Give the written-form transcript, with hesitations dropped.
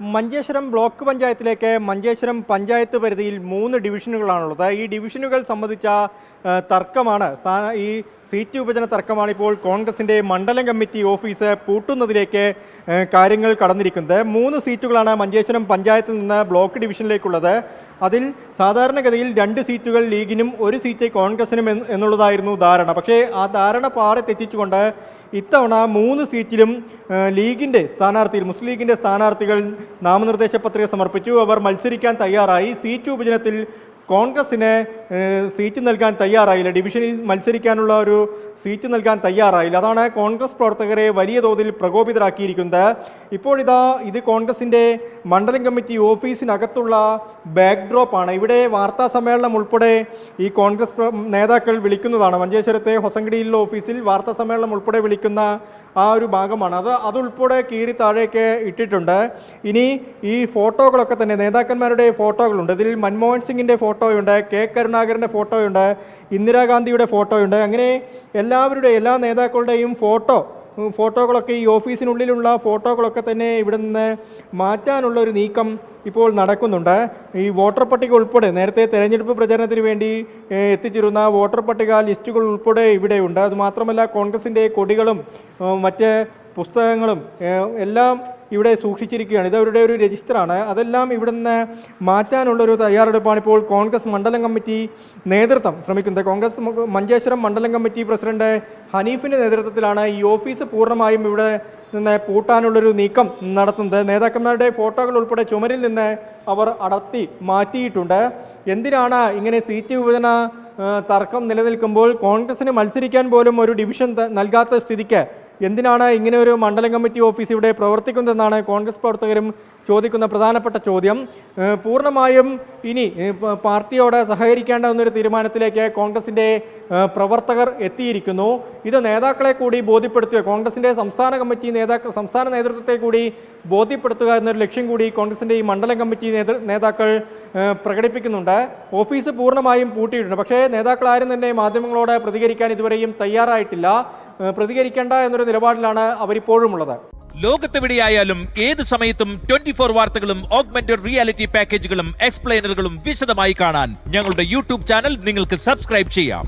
Manjeshwaram block പഞ്ചായത്തിലേക്ക് മഞ്ചേശ്വരം പഞ്ചായത്ത് പരിധിയിൽ 3 ഡിവിഷനുകളാണുള്ളത്. ഈ ഡിവിഷനുകൾ സംബന്ധിച്ച തർക്കമാണ് ഈ സീറ്റ് വിഭജന തർക്കമാണ് ഇപ്പോൾ കോൺഗ്രസിൻ്റെ മണ്ഡലം കമ്മിറ്റി ഓഫീസ് പൂട്ടുന്നതിലേക്ക് കാര്യങ്ങൾ കടന്നിരിക്കുന്നത്. 3 സീറ്റുകളാണ് മഞ്ചേശ്വരം പഞ്ചായത്തിൽ നിന്ന് ബ്ലോക്ക് ഡിവിഷനിലേക്കുള്ളത്. അതിൽ സാധാരണഗതിയിൽ 2 സീറ്റുകൾ ലീഗിനും 1 സീറ്റ് കോൺഗ്രസിനും എന്നുള്ളതായിരുന്നു ധാരണ. പക്ഷേ ആ ധാരണ പാടെ തെറ്റിച്ചുകൊണ്ട് ഇത്തവണ 3 സീറ്റിലും ലീഗിൻ്റെ സ്ഥാനാർത്ഥികൾ മുസ്ലിം ലീഗിൻ്റെ സ്ഥാനാർത്ഥികൾ നാമനിർദ്ദേശ പത്രിക സമർപ്പിച്ചു. അവർ മത്സരിക്കാൻ തയ്യാറായി. സീറ്റ് വിഭജനത്തിൽ കോൺഗ്രസിന് സീറ്റ് നൽകാൻ തയ്യാറായില്ല. ഡിവിഷനിൽ മത്സരിക്കാനുള്ള ഒരു സീറ്റ് നൽകാൻ തയ്യാറായില്ല. അതാണ് കോൺഗ്രസ് പ്രവർത്തകരെ വലിയ തോതിൽ പ്രകോപിതരാക്കിയിരിക്കുന്നത്. ഇത് കോൺഗ്രസിൻ്റെ മണ്ഡലം കമ്മിറ്റി ഓഫീസിനകത്തുള്ള ബാക്ക്ഡ്രോപ്പാണ്. ഇവിടെ വാർത്താ സമ്മേളനം ഉൾപ്പെടെ ഈ കോൺഗ്രസ് നേതാക്കൾ വിളിക്കുന്നതാണ്. മഞ്ചേശ്വരത്തെ ഹൊസങ്കടിയിലുള്ള ഓഫീസിൽ വാർത്താ സമ്മേളനം ഉൾപ്പെടെ വിളിക്കുന്ന ആ ഒരു ഭാഗമാണ്. അതുൾപ്പെടെ കീറി താഴേക്ക് ഇട്ടിട്ടുണ്ട്. ഇനി ഈ ഫോട്ടോകളൊക്കെ തന്നെ നേതാക്കന്മാരുടെ ഫോട്ടോകളുണ്ട്. ഇതിൽ മൻമോഹൻ സിംഗിൻ്റെ ഫോട്ടോയുണ്ട്, കെ കരുണാകരൻ്റെ ഫോട്ടോയുണ്ട്, ഇന്ദിരാഗാന്ധിയുടെ ഫോട്ടോയുണ്ട്. അങ്ങനെ എല്ലാ നേതാക്കളുടെയും ഫോട്ടോകളൊക്കെ ഈ ഓഫീസിനുള്ളിലുള്ള ഫോട്ടോകളൊക്കെ തന്നെ ഇവിടെ നിന്ന് മാറ്റാനുള്ള ഒരു നീക്കം ഇപ്പോൾ നടക്കുന്നുണ്ട്. ഈ വോട്ടർ പട്ടിക ഉൾപ്പെടെ നേരത്തെ തെരഞ്ഞെടുപ്പ് പ്രചരണത്തിന് വേണ്ടി എത്തിച്ചിരുന്ന വോട്ടർ പട്ടിക ലിസ്റ്റുകൾ ഉൾപ്പെടെ ഇവിടെയുണ്ട്. അതുമാത്രമല്ല കോൺഗ്രസിൻ്റെ കൊടികളും മറ്റ് പുസ്തകങ്ങളും എല്ലാം ഇവിടെ സൂക്ഷിച്ചിരിക്കുകയാണ്. ഇതവരുടെ ഒരു രജിസ്റ്ററാണ്. അതെല്ലാം ഇവിടെ നിന്ന് മാറ്റാനുള്ളൊരു തയ്യാറെടുപ്പാണ് ഇപ്പോൾ കോൺഗ്രസ് മണ്ഡലം കമ്മിറ്റി നേതൃത്വം ശ്രമിക്കുന്നത്. കോൺഗ്രസ് മഞ്ചേശ്വരം മണ്ഡലം കമ്മിറ്റി പ്രസിഡന്റ് ഹനീഫിൻ്റെ നേതൃത്വത്തിലാണ് ഈ ഓഫീസ് പൂർണ്ണമായും ഇവിടെ നിന്ന് പൂട്ടാനുള്ളൊരു നീക്കം നടത്തുന്നത്. നേതാക്കന്മാരുടെ ഫോട്ടോകൾ ഉൾപ്പെടെ ചുമരിൽ നിന്ന് അവർ അടർത്തി മാറ്റിയിട്ടുണ്ട്. എന്തിനാണ് ഇങ്ങനെ സീറ്റ് വിഭജന തർക്കം നിലനിൽക്കുമ്പോൾ കോൺഗ്രസിന് മത്സരിക്കാൻ പോലും ഒരു ഡിവിഷൻ നൽകാത്ത സ്ഥിതിക്ക് എന്തിനാണ് ഇങ്ങനെ ഒരു മണ്ഡലം കമ്മിറ്റി ഓഫീസ് ഇവിടെ പ്രവർത്തിക്കുന്നതെന്നാണ് കോൺഗ്രസ് പ്രവർത്തകരും ചോദിക്കുന്ന പ്രധാനപ്പെട്ട ചോദ്യം. പൂർണ്ണമായും ഇനി പാർട്ടിയോട് സഹകരിക്കേണ്ട എന്നൊരു തീരുമാനത്തിലേക്ക് കോൺഗ്രസിൻ്റെ പ്രവർത്തകർ എത്തിയിരിക്കുന്നു. ഇത് നേതാക്കളെ കൂടി ബോധ്യപ്പെടുത്തുക, കോൺഗ്രസിൻ്റെ സംസ്ഥാന നേതൃത്വത്തെ കൂടി ബോധ്യപ്പെടുത്തുക എന്നൊരു ലക്ഷ്യം കൂടി കോൺഗ്രസിൻ്റെ ഈ മണ്ഡലം കമ്മിറ്റി നേതാക്കൾ പ്രകടിപ്പിക്കുന്നുണ്ട്. ഓഫീസ് പൂർണ്ണമായും പൂട്ടിയിട്ടുണ്ട്. പക്ഷേ നേതാക്കൾ ആരും തന്നെ മാധ്യമങ്ങളോട് പ്രതികരിക്കാൻ ഇതുവരെയും തയ്യാറായിട്ടില്ല. പ്രതികരിക്കേണ്ട എന്നൊരു നിലപാടിലാണ് അവരിപ്പോഴും ഉള്ളത്. ലോകത്തെവിടെയായാലും ഏത് സമയത്തും 24 വാർത്തകളും ഓഗ്മെന്റഡ് റിയാലിറ്റി പാക്കേജുകളും എക്സ്പ്ലെയിനറുകളും വിശദമായി കാണാൻ ഞങ്ങളുടെ യൂട്യൂബ് ചാനൽ നിങ്ങൾക്ക് സബ്സ്ക്രൈബ് ചെയ്യാം.